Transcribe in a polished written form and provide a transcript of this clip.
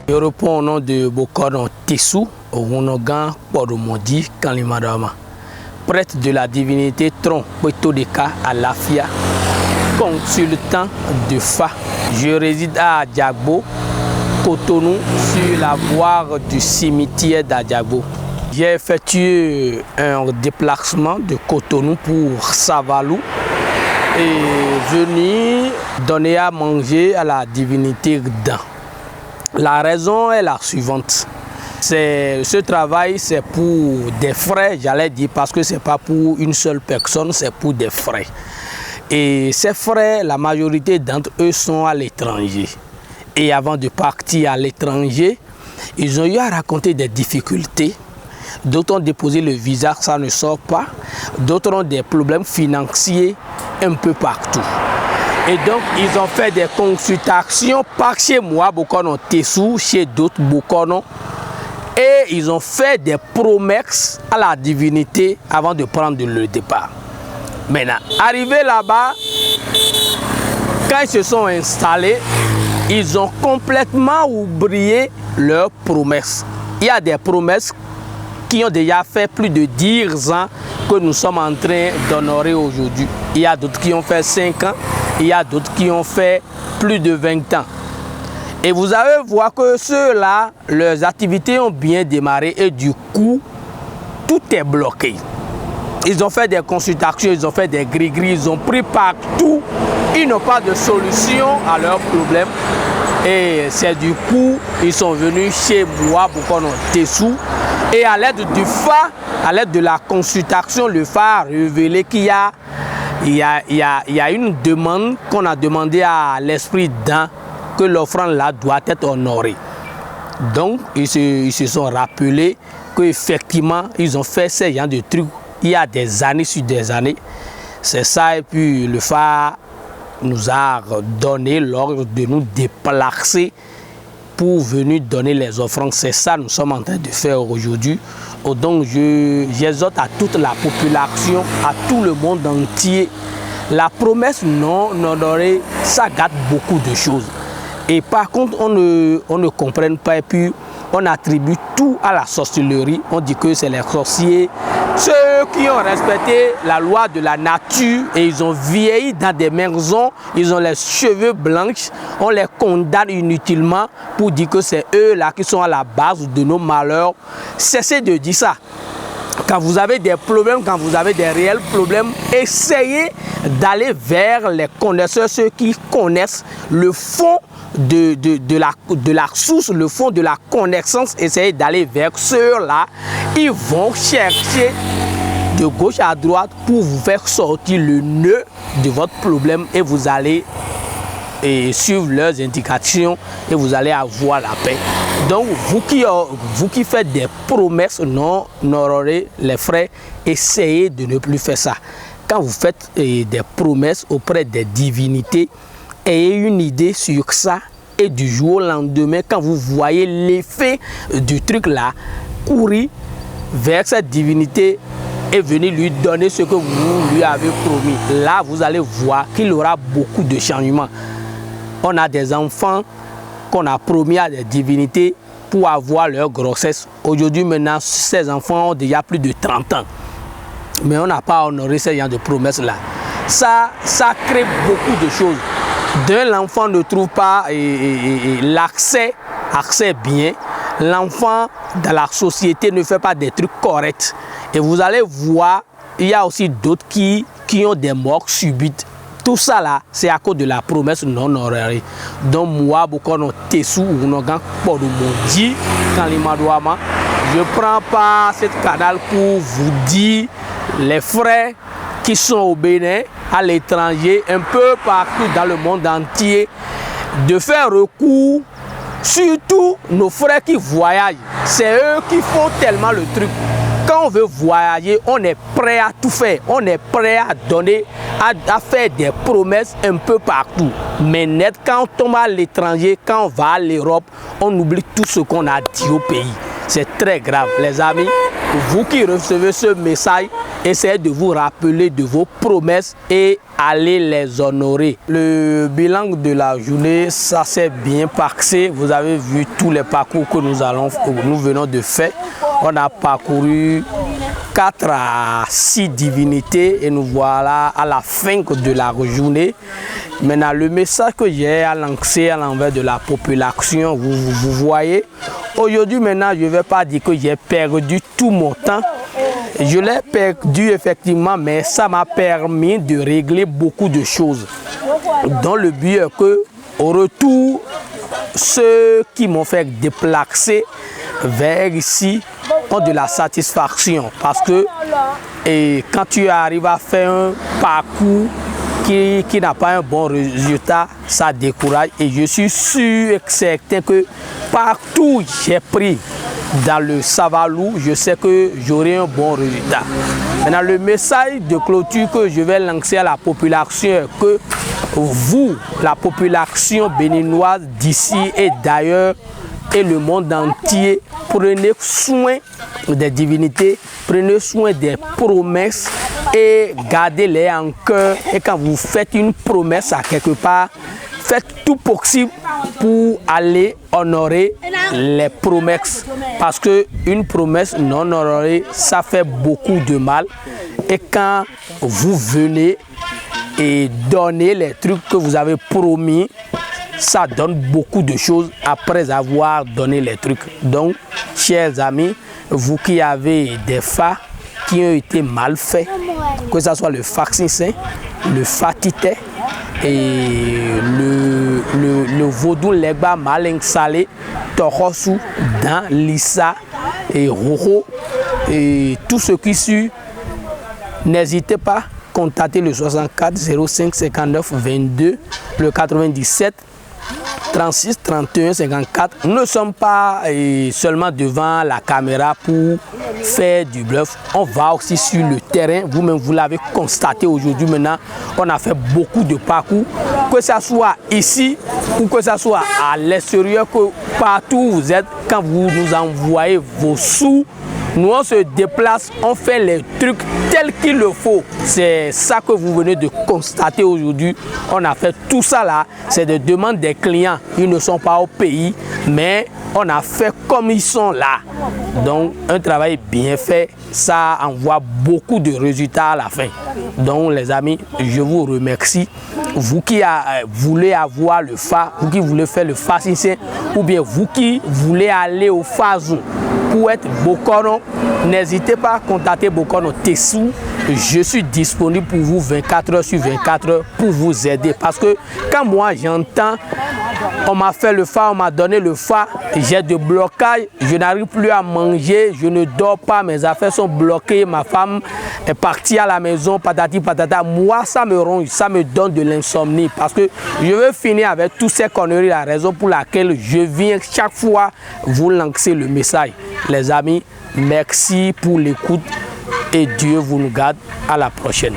Je réponds au nom de Bokono Tessou, au Wonogan Podomodi Kalimadama, prêtre de la divinité Tron Petodeka à Lafia, consultant de Fa. Je réside à Adjagbo, Cotonou, sur la voie du cimetière d'Adjagbo. J'ai effectué un déplacement de Cotonou pour Savalou et venu donner à manger à la divinité Gdan. La raison est la suivante. Ce travail, c'est pour des frais, j'allais dire, parce que ce n'est pas pour une seule personne, c'est pour des frais. Et ces frais, la majorité d'entre eux sont à l'étranger. Et avant de partir à l'étranger, ils ont eu à raconter des difficultés. D'autres ont déposé le visa, ça ne sort pas. D'autres ont des problèmes financiers un peu partout. Et donc, ils ont fait des consultations par chez moi, Bokono Tessou, chez d'autres Bokono. Et ils ont fait des promesses à la divinité avant de prendre le départ. Maintenant, arrivés là-bas, quand ils se sont installés, ils ont complètement oublié leurs promesses. Il y a des promesses qui ont déjà fait plus de 10 ans que nous sommes en train d'honorer aujourd'hui. Il y a d'autres qui ont fait 5 ans, il y a d'autres qui ont fait plus de 20 ans. Et vous allez voir que ceux-là, leurs activités ont bien démarré et du coup, tout est bloqué. Ils ont fait des consultations, ils ont fait des gris-gris, ils ont pris partout. Ils n'ont pas de solution à leurs problèmes. Et c'est du coup, ils sont venus chez moi, Bokono Tessou. Et à l'aide du Fa, à l'aide de la consultation, le Fa a révélé qu'il y a une demande qu'on a demandé à l'esprit d'un, que l'offrande là doit être honorée. Donc, ils se sont rappelés qu'effectivement, ils ont fait ce genre de trucs il y a des années sur des années. C'est ça, et puis le Fa nous a donné l'ordre de nous déplacer pour venir donner les offrandes. C'est ça que nous sommes en train de faire aujourd'hui. Donc j'exhorte à toute la population, à tout le monde entier. La promesse non honorée, ça gâte beaucoup de choses. Et par contre, on ne comprend pas et puis on attribue tout à la sorcellerie. On dit que c'est les sorciers, ceux qui ont respecté la loi de la nature et ils ont vieilli dans des maisons, ils ont les cheveux blancs, on les condamne inutilement pour dire que c'est eux là qui sont à la base de nos malheurs. Cessez de dire ça. Quand vous avez des problèmes, quand vous avez des réels problèmes, essayez d'aller vers les connaisseurs, ceux qui connaissent le fond de la source, le fond de la connaissance. Essayez d'aller vers ceux-là. Ils vont chercher de gauche à droite pour vous faire sortir le nœud de votre problème et vous allez suivre leurs indications et vous allez avoir la paix. Donc vous qui faites des promesses non honorées, les frères, essayez de ne plus faire ça. Quand vous faites des promesses auprès des divinités, ayez une idée sur ça et du jour au lendemain, quand vous voyez l'effet du truc là, courez vers cette divinité et venez lui donner ce que vous lui avez promis. Là, vous allez voir qu'il aura beaucoup de changements. On a des enfants qu'on a promis à des divinités pour avoir leur grossesse. Aujourd'hui, maintenant, ces enfants ont déjà plus de 30 ans. Mais on n'a pas honoré ce genre de promesses-là. Ça crée beaucoup de choses. L'enfant ne trouve pas l'accès bien. L'enfant dans la société ne fait pas des trucs corrects. Et vous allez voir, il y a aussi d'autres qui ont des morts subites. Tout ça là, c'est à cause de la promesse non honorée. Donc moi, Bokono Tessou, je ne prends pas ce canal pour vous dire les frères qui sont au Bénin, à l'étranger, un peu partout dans le monde entier, de faire recours, surtout nos frères qui voyagent. C'est eux qui font tellement le truc. Quand on veut voyager, on est prêt à tout faire. On est prêt à donner, à faire des promesses un peu partout. Mais net, quand on tombe à l'étranger, quand on va à l'Europe, on oublie tout ce qu'on a dit au pays. C'est très grave, les amis. Vous qui recevez ce message, essayez de vous rappeler de vos promesses et allez les honorer. Le bilan de la journée, ça s'est bien passé. Vous avez vu tous les parcours que nous venons de faire. On a parcouru 4 à 6 divinités et nous voilà à la fin de la journée. Maintenant, le message que j'ai à lancer à l'envers de la population, vous voyez, aujourd'hui maintenant, je ne vais pas dire que j'ai perdu tout mon temps. Je l'ai perdu effectivement, mais ça m'a permis de régler beaucoup de choses. Dans le but que, au retour, ceux qui m'ont fait déplacer vers ici ont de la satisfaction. Parce que quand tu arrives à faire un parcours qui n'a pas un bon résultat, ça décourage. Et je suis sûr et certain que partout j'ai pris dans le Savalou, je sais que j'aurai un bon résultat. Maintenant, le message de clôture que je vais lancer à la population est que vous, la population béninoise d'ici et d'ailleurs, et le monde entier, prenez soin des divinités, prenez soin des promesses et gardez-les en cœur. Et quand vous faites une promesse à quelque part, faites tout possible pour aller honorer les promesses. Parce qu'une promesse non honorée, ça fait beaucoup de mal. Et quand vous venez et donnez les trucs que vous avez promis, ça donne beaucoup de choses après avoir donné les trucs. Donc, chers amis, vous qui avez des FA qui ont été mal faits, que ce soit le Faxin, le Fatité et le Vaudou Legba Maleng Salé, Torosu, Dan, Lissa et Roro et tout ce qui suit, n'hésitez pas à contacter le 64 05 59 22, le 97 36 31 54. Nous ne sommes pas seulement devant la caméra pour faire du bluff. On va aussi sur le terrain. Vous-même, vous l'avez constaté aujourd'hui. Maintenant, on a fait beaucoup de parcours. Que ce soit ici ou que ce soit à l'extérieur, que partout où vous êtes, quand vous nous envoyez vos sous, nous on se déplace, on fait les trucs tels qu'il le faut. C'est ça que vous venez de constater aujourd'hui. On a fait tout ça là. C'est des demandes des clients. Ils ne sont pas au pays, mais on a fait comme ils sont là. Donc un travail bien fait, ça envoie beaucoup de résultats à la fin. Donc les amis, je vous remercie. Vous qui voulez avoir le FA, vous qui voulez faire le FACICien, ou bien vous qui voulez aller au FAZOU pour être Bokono, n'hésitez pas à contacter Bokono Tessou. Je suis disponible pour vous 24 heures sur 24 heures pour vous aider. Parce que quand moi j'entends, on m'a fait le FA, on m'a donné le FA, j'ai de blocage, je n'arrive plus à manger, je ne dors pas, mes affaires sont bloquées, ma femme est partie à la maison, patati patata. Moi, ça me ronge, ça me donne de l'insomnie. Parce que je veux finir avec toutes ces conneries, la raison pour laquelle je viens chaque fois vous lancer le message. Les amis, merci pour l'écoute et Dieu vous nous garde. À la prochaine.